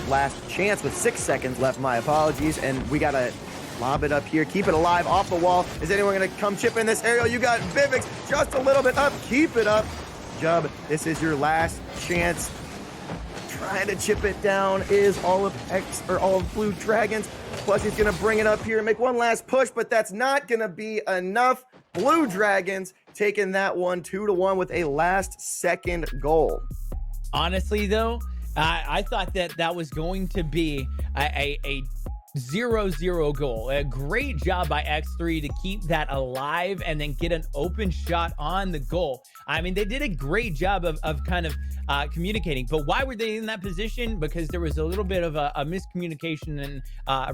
Speaker 2: last chance with 6 seconds left, my apologies, and we got to lob it up here, keep it alive off the wall. Is anyone going to come chip in this aerial? You got Vivix just a little bit up, keep it up. Jub, this is your last chance. Trying to chip it down is all of Blue Dragons. Plus he's going to bring it up here and make one last push, but that's not going to be enough. Blue Dragons taking that one 2-1 with a last second goal.
Speaker 1: Honestly, though, I thought that was going to be a 0-0 goal. A great job by X3 to keep that alive and then get an open shot on the goal. I mean, they did a great job of kind of communicating. But why were they in that position? Because there was a little bit of a miscommunication, and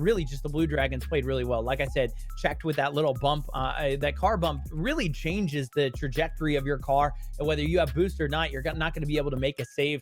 Speaker 1: really just the Blue Dragons played really well. Like I said, checked with that little bump. That car bump really changes the trajectory of your car. And whether you have boost or not, you're not going to be able to make a save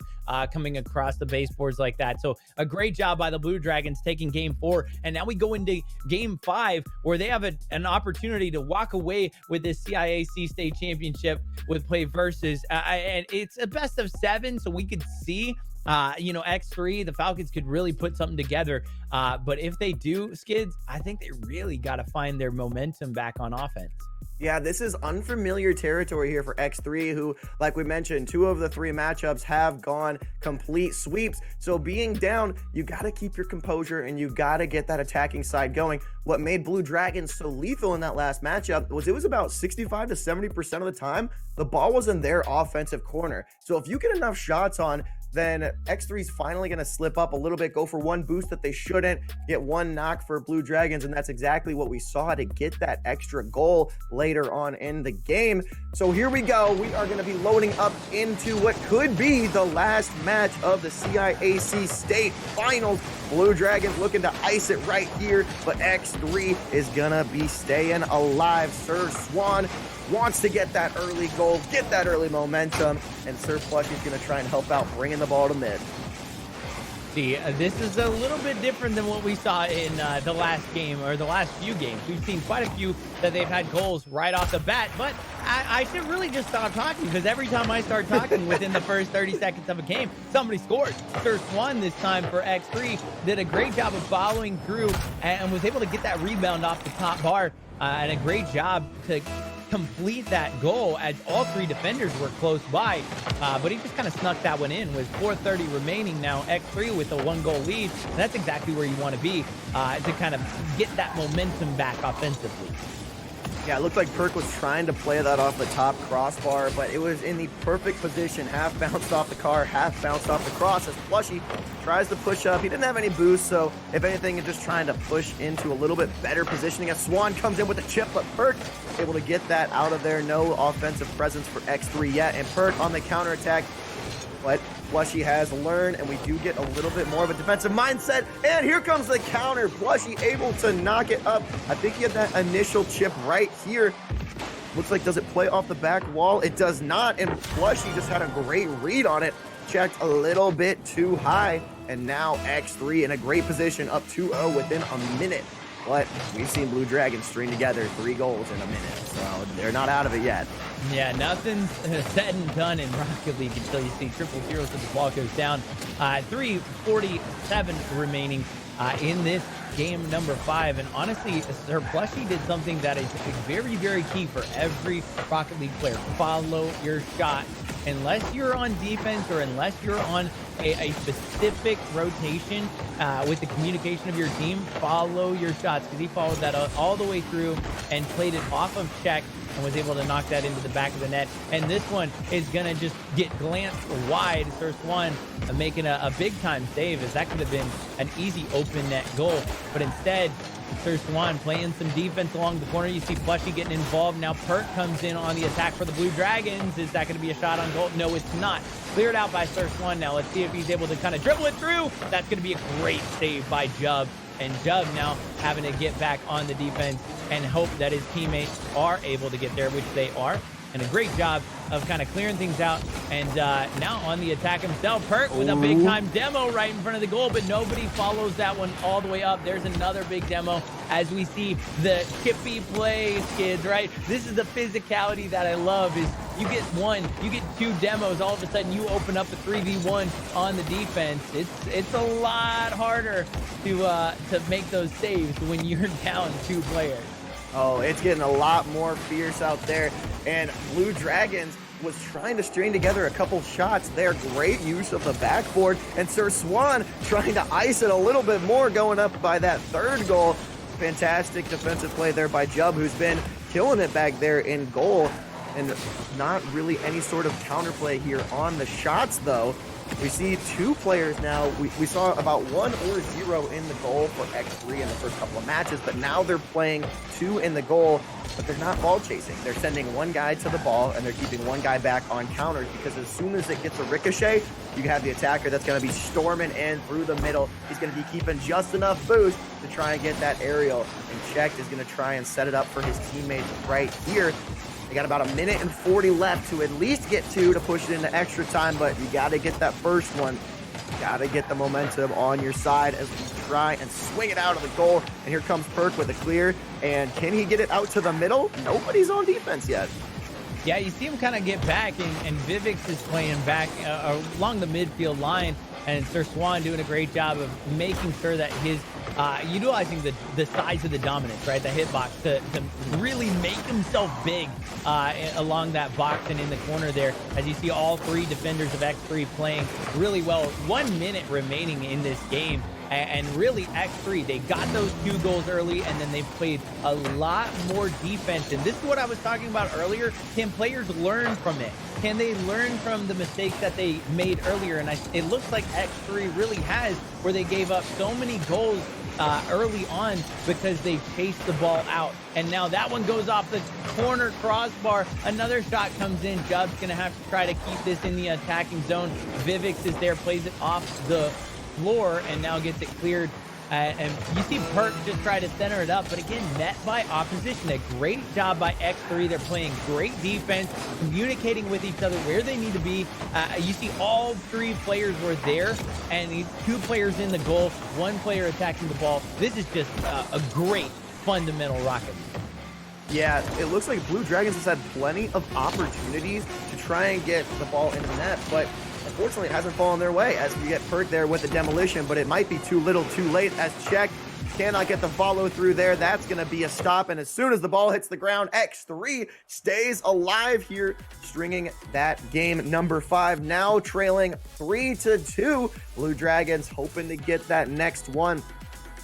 Speaker 1: coming across the baseboards like that. So a great job by the Blue Dragons taking game 4. And now we go into game 5, where they have an opportunity to walk away with this CIAC state championship with PlayVS. And it's a best of 7, so we could see X3, the Falcons could really put something together. But if they do, Skids, I think they really got to find their momentum back on offense.
Speaker 2: Yeah, this is unfamiliar territory here for X3, who, like we mentioned, 2 of the 3 matchups have gone complete sweeps. So being down, you got to keep your composure and you got to get that attacking side going. What made Blue Dragons so lethal in that last matchup was it was about 65 to 70% of the time, the ball was in their offensive corner. So if you get enough shots on, then X3's finally going to slip up a little bit, go for one boost that they shouldn't, get one knock for Blue Dragons, and that's exactly what we saw to get that extra goal later on in the game. So here we go. We are going to be loading up into what could be the last match of the CIAC State Finals. Blue Dragons looking to ice it right here, but X3 is going to be staying alive. Sir Swan wants to get that early goal, get that early momentum, and Sir Plush is going to try and help out bringing the ball to mid.
Speaker 1: See, this is a little bit different than what we saw in the last game, or the last few games. We've seen quite a few that they've had goals right off the bat, but I should really just stop talking, because every time I start talking within the first 30 seconds of a game, somebody scores. Sir Swan this time for X3 did a great job of following through and was able to get that rebound off the top bar, and a great job to complete that goal as all 3 defenders were close by, but he just kind of snuck that one in with 4:30 remaining. Now X3 with a 1-goal lead, and that's exactly where you want to be to kind of get that momentum back offensively.
Speaker 2: Yeah, it looked like Perk was trying to play that off the top crossbar, but it was in the perfect position. Half bounced off the car, half bounced off the cross as Plushy tries to push up. He didn't have any boost, so if anything, he's just trying to push into a little bit better positioning as Swan comes in with a chip, but Perk able to get that out of there. No offensive presence for X3 yet, and Perk on the counterattack. But Plushy has learned, and we do get a little bit more of a defensive mindset. And here comes the counter. Plushy able to knock it up. I think he had that initial chip right here. Looks like, does it play off the back wall? It does not, and Plushy just had a great read on it. Checked a little bit too high, and now X3 in a great position, up 2-0 within a minute. But we've seen Blue Dragons string together 3 goals in a minute, so they're not out of it yet.
Speaker 1: Yeah, nothing's said and done in Rocket League until you see triple zeros as the ball goes down. 3:47 remaining. in this game number 5. And honestly, Sir Plushy did something that is very, very key for every Rocket League player. Follow your shot. Unless you're on defense or unless you're on a specific rotation with the communication of your team, follow your shots, because he followed that all the way through and played it off of check and was able to knock that into the back of the net. And this one is going to just get glanced wide. Sir Swan making a big time save, as that could have been an easy open net goal. But instead, Sir Swan playing some defense along the corner. You see Plushy getting involved. Now Perk comes in on the attack for the Blue Dragons. Is that going to be a shot on goal? No, it's not. Cleared out by Sir Swan. Now let's see if he's able to kind of dribble it through. That's going to be a great save by Jub. And Jub now having to get back on the defense and hope that his teammates are able to get there, which they are. And a great job of kind of clearing things out. And now on the attack himself, Perk with a big time demo right in front of the goal, but nobody follows that one all the way up. There's another big demo as we see the chippy play skids, right? This is the physicality that I love, is you get one, you get 2 demos, all of a sudden you open up a 3v1 on the defense. It's a lot harder to make those saves when you're down 2 players.
Speaker 2: Oh, it's getting a lot more fierce out there. And Blue Dragons was trying to string together a couple shots there. Great use of the backboard. And Sir Swan trying to ice it a little bit more, going up by that 3rd goal. Fantastic defensive play there by Jub, who's been killing it back there in goal. And not really any sort of counterplay here on the shots, though. We see 2 players now. We saw about 1 or 0 in the goal for X3 in the first couple of matches, but now they're playing 2 in the goal, but they're not ball chasing. They're sending 1 guy to the ball, and they're keeping 1 guy back on counters, because as soon as it gets a ricochet, you have the attacker that's going to be storming in through the middle. He's going to be keeping just enough boost to try and get that aerial, and Check is going to try and set it up for his teammates right here. They got about 1:40 left to at least get 2 to push it into extra time, but you got to get that first one. Got to get the momentum on your side as we try and swing it out of the goal. And here comes Perk with a clear. And can he get it out to the middle? Nobody's on defense yet.
Speaker 1: Yeah, you see him kind of get back, and Vivix is playing back along the midfield line, and Sir Swan doing a great job of making sure that his utilizing the size of the dominance, right, the hitbox, to really make himself big along that box and in the corner there, as you see all 3 defenders of X3 playing really well. 1 minute remaining in this game. And really, X3, they got those 2 goals early, and then they played a lot more defense. And this is what I was talking about earlier. Can players learn from it? Can they learn from the mistakes that they made earlier? And it looks like X3 really has, where they gave up so many goals early on because they chased the ball out. And now that one goes off the corner crossbar. Another shot comes in. Jub's going to have to try to keep this in the attacking zone. Vivix is there, plays it off the floor, and now gets it cleared. And you see Perk just try to center it up, but again, net by opposition. A great job by X3. They're playing great defense, communicating with each other where they need to be. You see all 3 players were there, and 2 players in the goal, 1 player attacking the ball. This is just a great fundamental Rocket League.
Speaker 2: Yeah, it looks like Blue Dragons has had plenty of opportunities to try and get the ball in the net, but unfortunately it hasn't fallen their way, as we get Perk there with the demolition, but it might be too little too late, as Check cannot get the follow through there. That's going to be a stop, and as soon as the ball hits the ground, X3 stays alive here, stringing that game number 5, now trailing 3-2. Blue Dragons hoping to get that next one.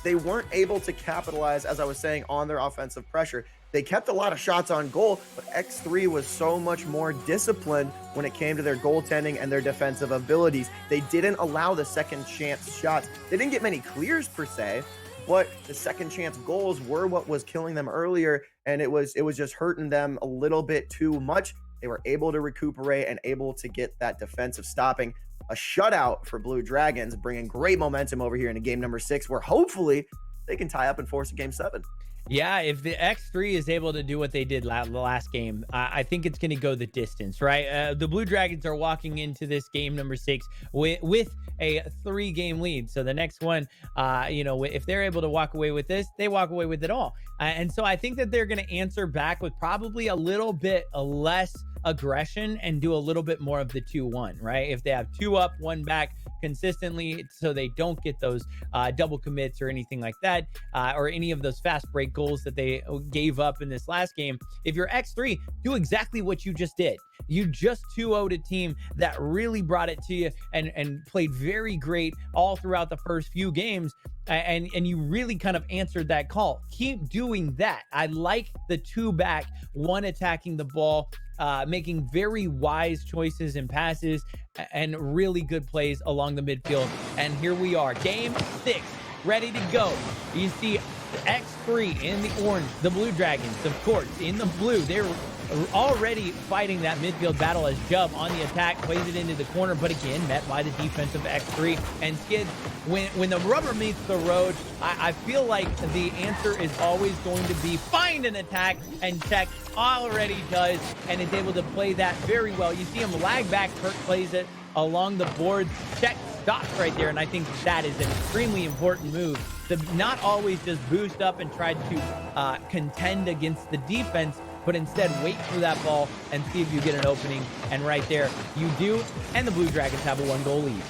Speaker 2: They weren't able to capitalize, as I was saying, on their offensive pressure. They kept a lot of shots on goal, but X3 was so much more disciplined when it came to their goaltending and their defensive abilities. They didn't allow the second chance shots. They didn't get many clears per se, but the second chance goals were what was killing them earlier, and it was just hurting them a little bit too much. They were able to recuperate and able to get that defensive stopping. A shutout for Blue Dragons, bringing great momentum over here into game number 6, where hopefully they can tie up and force a game 7.
Speaker 1: Yeah, if the X3 is able to do what they did the last game, I think it's going to go the distance, right? The Blue Dragons are walking into this game number 6 with a 3-game lead. So the next one, if they're able to walk away with this, they walk away with it all. And so I think that they're going to answer back with probably a little bit less aggression and do a little bit more of the 2-1, right? If they have 2 up, 1 back consistently, so they don't get those double commits or anything like that, or any of those fast break goals that they gave up in this last game. If you're X3, do exactly what you just did. You just 2-0'd a team that really brought it to you and played very great all throughout the first few games. And you really kind of answered that call. Keep doing that. I like the 2 back, 1 attacking the ball, making very wise choices and passes and really good plays along the midfield. And here we are, game 6, ready to go. You see X3 in the orange, the Blue Dragons, of course, in the blue. They're already fighting that midfield battle as Jub on the attack plays it into the corner, but again met by the defensive X3 and Skid. When the rubber meets the road, I feel like the answer is always going to be find an attack, and Check already does and is able to play that very well. You see him lag back, Perk plays it along the boards, Check stops right there, and I think that is an extremely important move to not always just boost up and try to contend against the defense, but instead wait for that ball and see if you get an opening. And right there, you do, and the Blue Dragons have a 1-goal lead.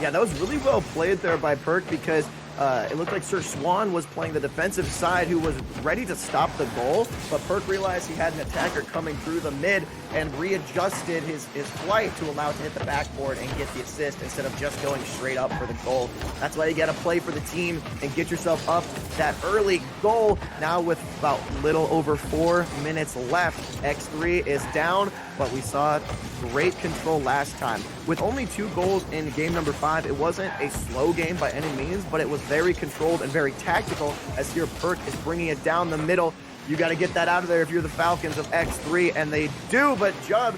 Speaker 2: Yeah, that was really well played there by Perk, because it looked like Sir Swan was playing the defensive side who was ready to stop the goal, but Perk realized he had an attacker coming through the mid and readjusted his flight to allow it to hit the backboard and get the assist instead of just going straight up for the goal. That's why you got to play for the team and get yourself up that early goal. Now with about little over 4 minutes left, X3 is down, but we saw great control last time. With only 2 goals in game number 5, it wasn't a slow game by any means, but it was very controlled and very tactical, as here Perk is bringing it down the middle. You got to get that out of there if you're the Falcons of X3, and they do, but Jub,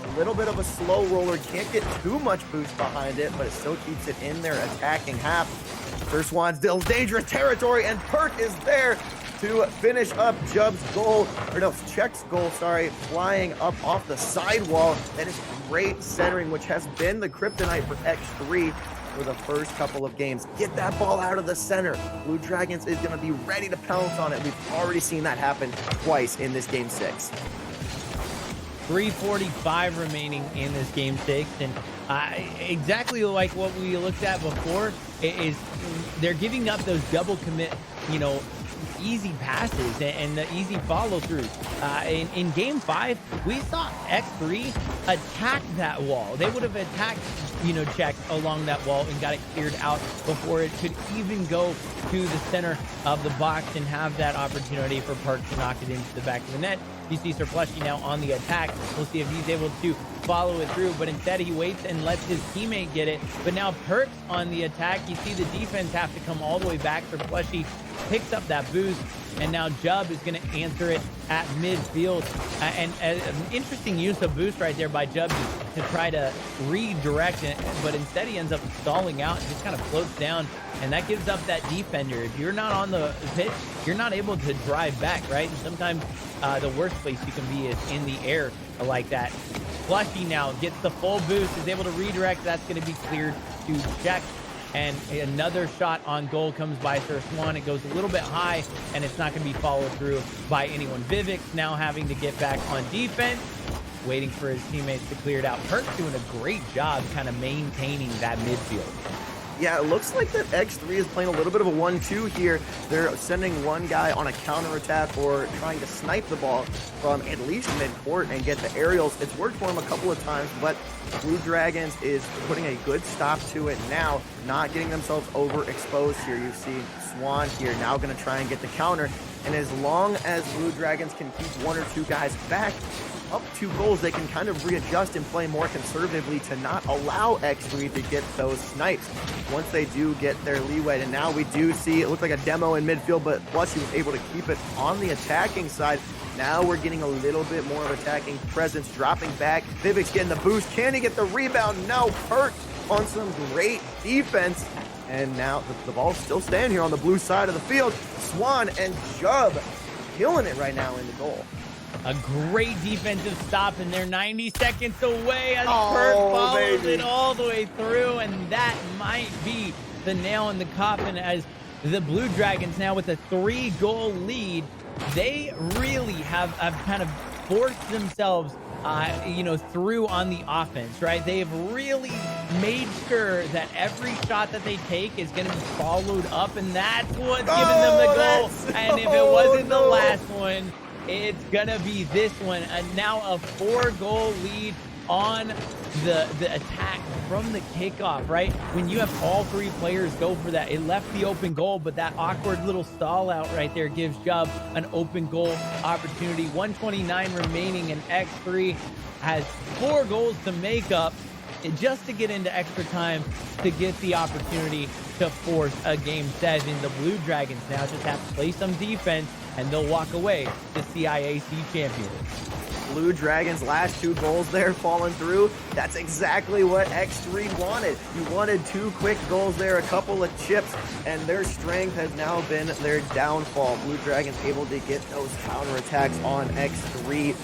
Speaker 2: a little bit of a slow roller, can't get too much boost behind it, but it still keeps it in their attacking half. Sir Swan still dangerous territory, and Perk is there to finish up Jub's goal, or no, Check's goal, sorry, flying up off the sidewall. That is great centering, which has been the kryptonite for X3 for the first couple of games. Get that ball out of the center. Blue Dragons is going to be ready to pounce on it. We've already seen that happen twice in this game 6.
Speaker 1: 3:45 remaining in this game 6, and exactly like what we looked at before, is they're giving up those double commit, easy passes and the easy follow-throughs. In game 5, we saw X3 attack that wall. They would have attacked, Check along that wall and got it cleared out before it could even go to the center of the box and have that opportunity for Park to knock it into the back of the net. You see Sir Plushy now on the attack. We'll see if he's able to follow it through, but instead he waits and lets his teammate get it. But now Perk's on the attack. You see the defense have to come all the way back. Sir Plushy picks up that boost, and now Jub is going to answer it at midfield. And an interesting use of boost right there by Jub to try to redirect it, but instead he ends up stalling out and just kind of floats down, and that gives up that defender. If you're not on the pitch, you're not able to drive back, right? And sometimes the worst place you can be is in the air like that. Plushy now gets the full boost, is able to redirect. That's going to be cleared to Check. And another shot on goal comes by Sir Swan. It goes a little bit high, and it's not going to be followed through by anyone. Vivix now having to get back on defense, waiting for his teammates to clear it out. Perk's doing a great job kind of maintaining that midfield.
Speaker 2: Yeah, it looks like that X3 is playing a little bit of a 1-2 here. They're sending one guy on a counterattack or trying to snipe the ball from at least mid-court and get the aerials. It's worked for him a couple of times, but Blue Dragons is putting a good stop to it now, not getting themselves overexposed here. You see Swan here now going to try and get the counter, and as long as Blue Dragons can keep 1 or 2 guys back, up 2 goals, they can kind of readjust and play more conservatively to not allow X3 to get those snipes once they do get their leeway. And now we do see, it looked like a demo in midfield, but plus he was able to keep it on the attacking side. Now we're getting a little bit more of attacking presence, dropping back. Vivix getting the boost. Can he get the rebound? No. Perk on some great defense. And now the ball's still staying here on the blue side of the field. Swan and Jub killing it right now in the goal.
Speaker 1: A great defensive stop, and they're 90 seconds away as Perk follows it all the way through, and that might be the nail in the coffin as the Blue Dragons now with a 3-goal lead. They really have kind of forced themselves through on the offense, right? They've really made sure that every shot that they take is going to be followed up, and that's what's giving them the goal. And if it wasn't the last one, it's gonna be this one. And now a 4-goal lead on the attack from the kickoff, right? When you have all 3 players go for that, it left the open goal, but that awkward little stall out right there gives Jubb an open goal opportunity. 129 remaining, and X3 has 4 goals to make up just to get into extra time to get the opportunity to force a game 7. The Blue Dragons now just have to play some defense, and they'll walk away the CIAC champions.
Speaker 2: Blue Dragons' last 2 goals there falling through. That's exactly what X3 wanted. You wanted 2 quick goals there, a couple of chips, and their strength has now been their downfall. Blue Dragons able to get those counterattacks on X3.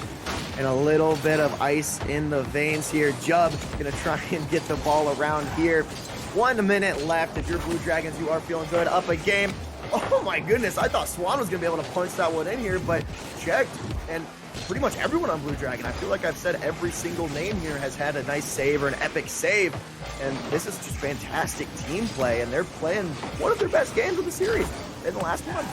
Speaker 2: And a little bit of ice in the veins here. Jubb gonna try and get the ball around here. 1 minute left. If you're Blue Dragons, you are feeling good. Up a game. Oh my goodness, I thought Swan was gonna be able to punch that one in here, but checked, and pretty much everyone on Blue Dragon, I feel like I've said every single name here has had a nice save or an epic save, and this is just fantastic team play, and they're playing one of their best games of the series in the last one.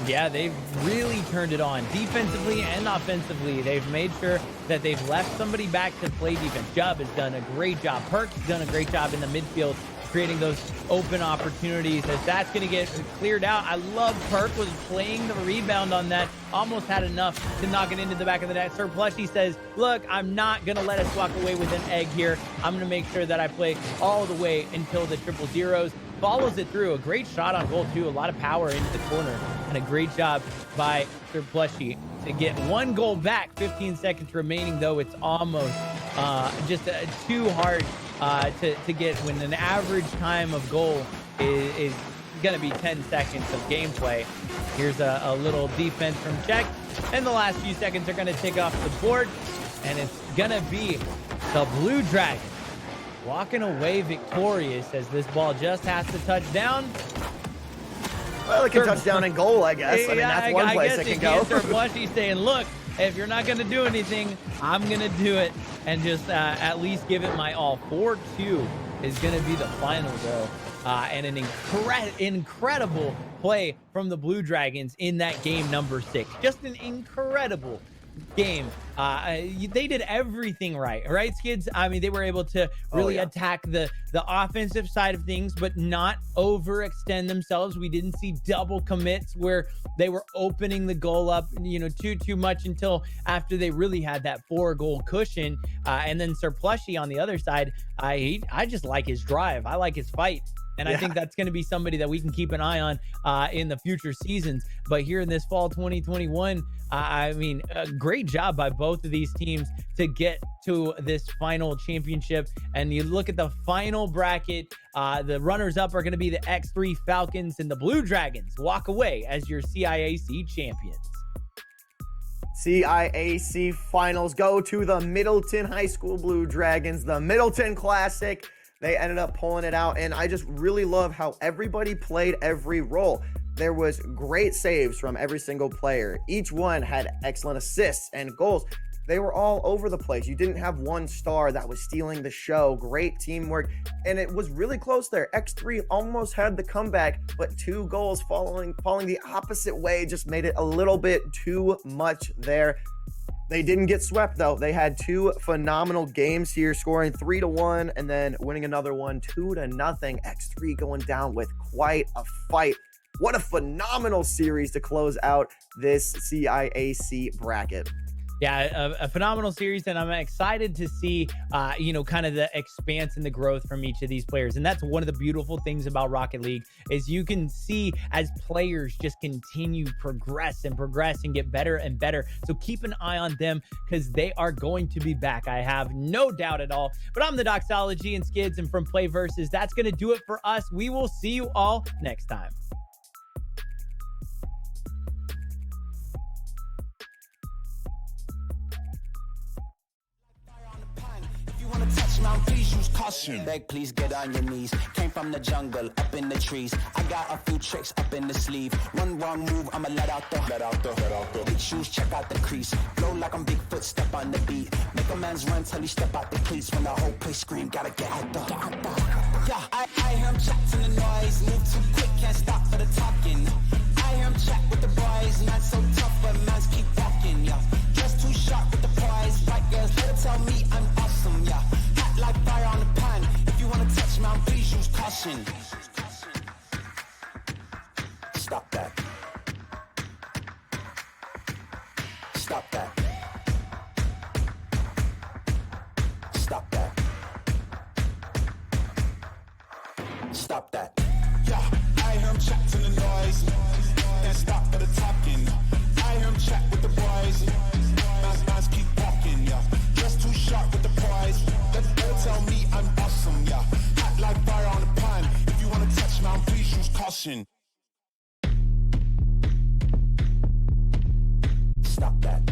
Speaker 1: Yeah, they've really turned it on defensively and offensively. They've made sure that they've left somebody back to play defense. Jubb has done a great job. Perk's done a great job in the midfield, creating those open opportunities as that's going to get cleared out. I love Perk was playing the rebound on that. Almost had enough to knock it into the back of the net. Sir Plushy says, look, I'm not going to let us walk away with an egg here. I'm going to make sure that I play all the way until the 000s. Follows it through. A great shot on goal, too. A lot of power into the corner. And a great job by Sir Plushy to get 1 goal back. 15 seconds remaining, though. It's almost just too hard to get when an average time of goal is going to be 10 seconds of gameplay. Here's a little defense from Czech. And the last few seconds are going to tick off the board. And it's going to be the Blue Dragons walking away victorious as this ball just has to touch down.
Speaker 2: Well, it can touch down and goal, I guess. I mean, that's one place it can go.
Speaker 1: Sir Plushy saying, look, if you're not going to do anything, I'm going to do it and just at least give it my all. 4-2 is going to be the final, though. And an incredible play from the Blue Dragons in that game number 6. Just an incredible game. They did everything right, Skids? I mean, they were able to really attack the offensive side of things, but not overextend themselves. We didn't see double commits where they were opening the goal up, too much until after they really had that 4-goal cushion. And then Sir Plushy on the other side, I just like his drive. I like his fight. And I think that's going to be somebody that we can keep an eye on in the future seasons. But here in this fall 2021, I mean, a great job by both of these teams to get to this final championship. And you look at the final bracket, the runners-up are going to be the X3 Falcons, and the Blue Dragons walk away as your CIAC champions.
Speaker 2: CIAC finals go to the Middleton High School Blue Dragons, the Middleton Classic. They ended up pulling it out, and I just really love how everybody played every role. There was great saves from every single player. Each one had excellent assists and goals. They were all over the place. You didn't have one star that was stealing the show. Great teamwork, and it was really close there. X3 almost had the comeback, but 2 goals falling the opposite way just made it a little bit too much there. They didn't get swept, though. They had 2 phenomenal games here, scoring 3-1 and then winning another one 2-0. X3 going down with quite a fight. What a phenomenal series to close out this CIAC bracket.
Speaker 1: Yeah, a phenomenal series, and I'm excited to see, kind of the expanse and the growth from each of these players. And that's one of the beautiful things about Rocket League is you can see as players just continue progress and get better and better. So keep an eye on them because they are going to be back. I have no doubt at all. But I'm the Doxology and Skids, and from PlayVS, that's going to do it for us. We will see you all next time.
Speaker 3: Mount, please use caution. Beg, please get on your knees. Came from the jungle, up in the trees. I got a few tricks up in the sleeve. One wrong move, I'ma let out the big shoes, check out the crease. Flow like I'm Bigfoot, step on the beat. Make a man's run till he step out the cleats. When the whole place scream, gotta get out the. Yeah, I hear him chat to the noise. Move too quick, can't stop for the talking. I hear him chat with the boys. Not so tough, but mans keep walking. Yeah, dressed too sharp with the prize. White girls, let her tell me I'm awesome. Yeah, hot like fire on the pan. If you wanna touch Mount, please use caution. Stop that. Stop that. Stop that. Stop that. Yeah, I hear him chat to the noise. Can't stop for the talking. I hear him chat with the boys. Mans keep walking, yeah. Just too sharp with the prize. Let her tell me I'm awesome, yeah. Hot like fire on the pan. If you wanna touch Mount, please use caution. Stop that.